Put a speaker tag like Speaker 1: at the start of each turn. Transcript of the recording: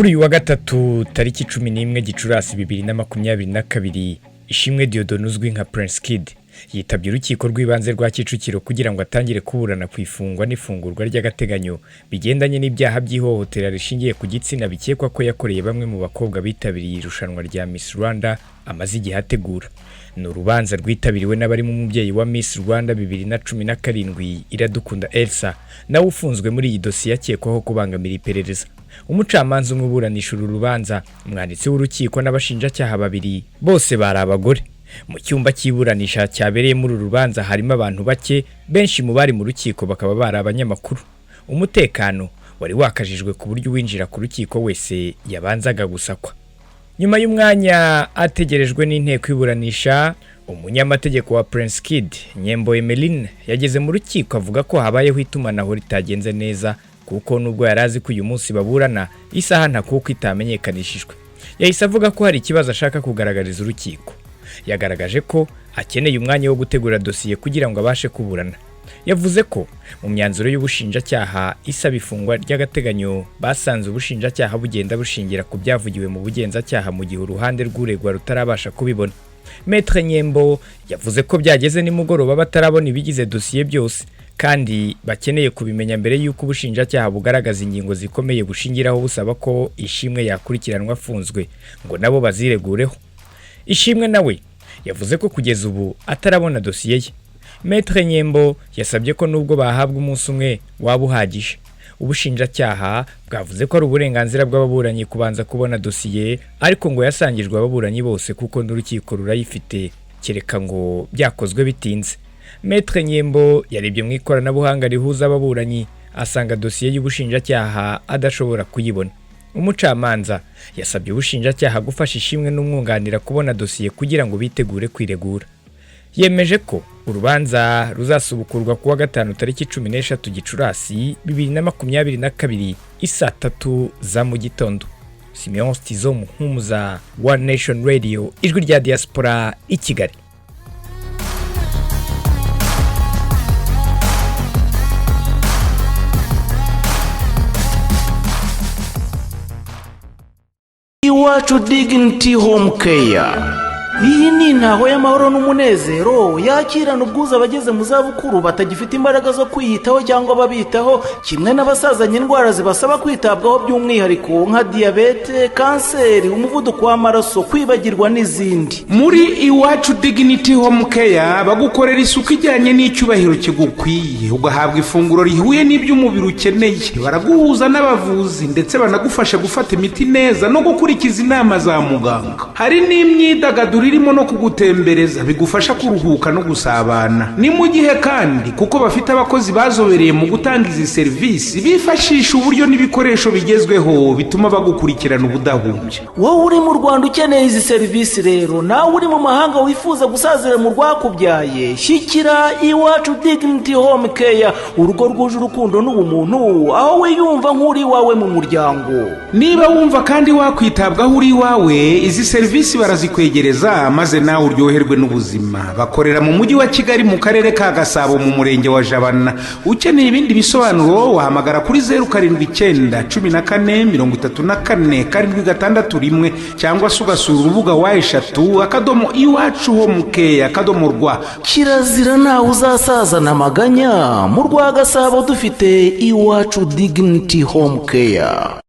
Speaker 1: Kuri uyu wa gatatu tariki 11 Gicurasi 2022 Ishimwe Dieudonné uzwi nka Prince Kid yitabye urukiko rw'Ibanze rwa Kicukiro kugira ngo atangire kuburana ku ifungwa n'ifungurwa ry'agateganyo bigendanye n'ibyaha by'ihohotera rishingiye ku gitsina bikekwa ko yakoreye bamwe mu bakobwa bitabiriye irushanwa rya Miss Rwanda amaze igihe ategura. Ni urubanza rwitabiriwe n'abari mu mubyeyi wa Miss Rwanda 2017 Iradukunda Elsa nawe ufunzwe muri iyi dosiye yakekwaho kubangamira iperereza. Umucamanza umwe uburanisha uru rubanza umwanditsi w'urukiko n'abashinjacyaha babiri bose bari abagore. Mu cyumba cy'iburanisha cyabereye muri uru rubanza harimo abantu bake, benshi mu bari mu rukiko bakaba bari abanyamakuru. Umutekano wari wakajijwe ku buryo winjira ku rukiko wese yabanzaga gusakwa. Nyuma y'umwanya ategerejwe n'inteko iburanisha, umunyamategeko wa Prince Kid Nyembo Emeline yageze mu rukiko avuga ko habayeho itumanaho ritagenze neza kuko nubwo yarazi ko uyu munsi baburana isaha ntakuko itamenyekanishijwe. Yahise avuga ko hari ikibazo ashaka kugaragariza urukiko. Yagaragaje ko akeneye umwanya wo gutegura dosiye kugira ngo abashe kuburana. Yavuze ko mu myanzuro y'ubushinjacyaha isaba ifungwa ry'agateganyo basanze ubushinjacyaha bugenda bushingira ku byavugiwe mu bugenzacyaha mu gihe uruhande rw'uregwa rutarabasha kubibona. Maître Nyembo yavuze ko byageze nimugoroba batarabona ibigize dosiye byose kandi bakeneye kubimenya mbere y'uko ubushinjacyaha bugaragaza ingingo zikomeye bushingiraho busaba ko Ishimwe yakurikiranwa afunzwe ngo nabo baziregureho. Ishimwe nawe yavuze ko kugeza ubu atarabona dosiye ye. Maître Nyembo yasabye ko nubwo bahabwa umunsi umwe waba uhagije. Ubushinjacyaha bwavuze ko ari uburenganzira bw'ababuranyi kubanza kubona dosiye, ariko ngo yasangijwe ababuranyi bose kuko n'urukiko rurayifite kereka ngo byakozwe bitinze. Maître Nyembo yarebye mu ikoranabuhanga rihuza ababuranyi asanga dosiye y'ubushinjacyaha adashobora kuyibona. Umucamanza yasabye ubushinjacyaha gufasha Ishimwe n'umwunganira kubona dosiye kugira ngo bitegure kwiregura. Yemeje ko urubanza ruzasubukurwa kuwa gatanu tariki 16 Gicurasi 2022 isa 3 za mu gitondo. Simeon Stizo Muhumuza, ONENATIONRADIO, ijwi rya diaspora i Kigali.
Speaker 2: Iwacu Dignity Home Care. Iyi ni intaho y'amahoro n'umunezero yakirana ubwuzu abageze mu zabukuru batagifite imbaraga zo kwiyitaho cyangwa babitaho, kimwe n'abasazanye indwara zibasaba kwitabwaho by'umwihariko nka diyabete, kanseri, umuvuduko w'amaraso, kwibagirwa n'izindi.
Speaker 3: Muri Iwacu Dignity Home Care bagukorera isuku ijyanye n'icyubahiro kigukwiye, ugahabwa ifunguro rihuye n'iby'umubiri ukeneye. Baraguhuza n'abavuzi ndetse banagufasha gufata imiti neza no gukurikiza inama za muganga. Hari n'imyidagaduro irimo no kugutembereza bigufasha kuruhuka no gusabana. Ni mu gihe kandi kuko bafite abakozi bazobereye mu gutanga izi serivisi bifashisha uburyo n'ibikoresho bigezweho bituma bagukurikirana ubudahumbya.
Speaker 2: Wowe uri mu Rwanda ukeneye izi serivisi rero, nawe uri mu mahanga wifuza gusazira mu rwakubyaye, shyikira Iwacu Dignity Home Care, urugo rwuje urukundo n'ubumuntu, aho wiyumva nk'uri wawe mu muryango.
Speaker 3: Niba wumva kandi wakwitabwaho uri wawe, izi serivisi barazikwegereza maze nawe uryoherwe n'ubuzima. Bakorera mu mujyi wa Kigali mu karere ka Gasabo mu murenge wa Jabana. Ukeneye ibindi bisobanuro wahamagara kuri 079 14 34 761 cyangwa se ugasura urubuga wa eshatu /iwacu home care /rwa.
Speaker 2: Kirazira nawe uzasazana amaganya. Mu rwa Gasabo dufite Iwacu Dignity Home Care.